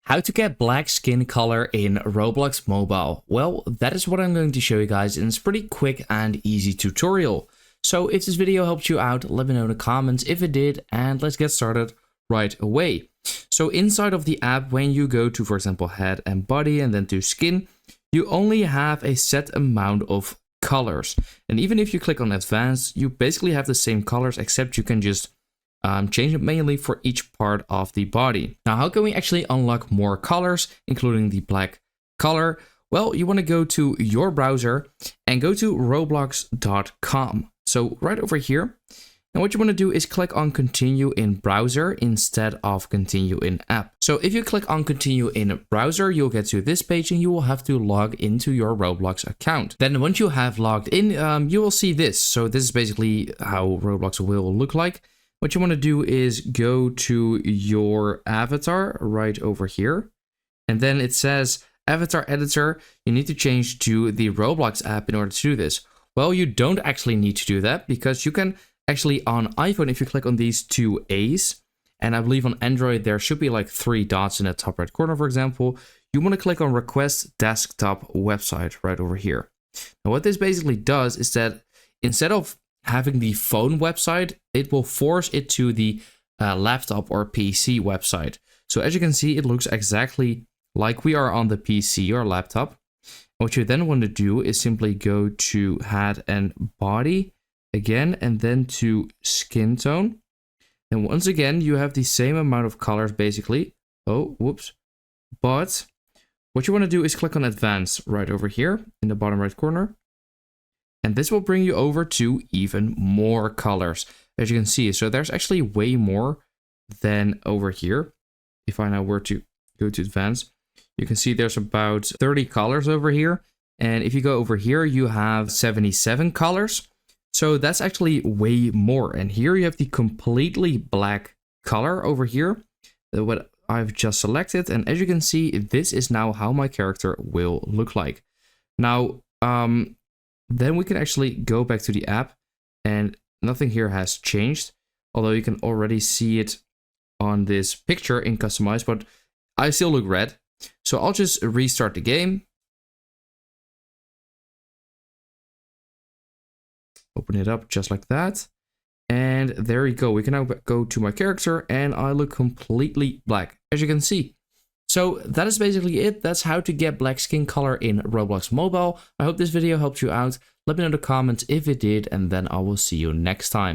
How to get black skin color in Roblox Mobile. Well, that is what I'm going to show you guys in this pretty quick and easy tutorial. So if this video helped you out, let me know in the comments if it did, and let's get started right away. So inside of the app, when you go to, for example, head and body and then to skin, you only have a set amount of colors. And even if you click on advanced, you basically have the same colors, except you can just change it manually for each part of the body. Now, how can we actually unlock more colors, including the black color? Well, you want to go to your browser and go to roblox.com. So right over here. And what you want to do is click on continue in browser instead of continue in app. So if you click on continue in browser, you'll get to this page and you will have to log into your Roblox account. Then once you have logged in, you will see this. So this is basically how Roblox will look like. What you want to do is go to your avatar right over here. And then it says avatar editor. You need to change to the Roblox app in order to do this. Well, you don't actually need to do that because you can actually on iPhone, if you click on these two A's, and I believe on Android, there should be like 3 dots in the top right corner, for example, you want to click on request desktop website right over here. Now, what this basically does is that instead of having the phone website, it will force it to the laptop or PC website. So as you can see, it looks exactly like we are on the PC or laptop. What you then want to do is simply go to head and body again, and then to skin tone. And once again, you have the same amount of colors basically. Oh, whoops. But what you want to do is click on advanced right over here in the bottom right corner. And this will bring you over to even more colors, as you can see. So there's actually way more than over here. If I now were to go to advanced, you can see there's about 30 colors over here. And if you go over here, you have 77 colors. So that's actually way more. And here you have the completely black color over here, what I've just selected. And as you can see, this is now how my character will look like. Now, then we can actually go back to the app and nothing here has changed. Although you can already see it on this picture in customize, but I still look red. So I'll just restart the game. Open it up just like that. And there you go. We can now go to my character and I look completely black, as you can see. So that is basically it. That's how to get black skin color in Roblox Mobile. I hope this video helped you out. Let me know in the comments if it did, and then I will see you next time.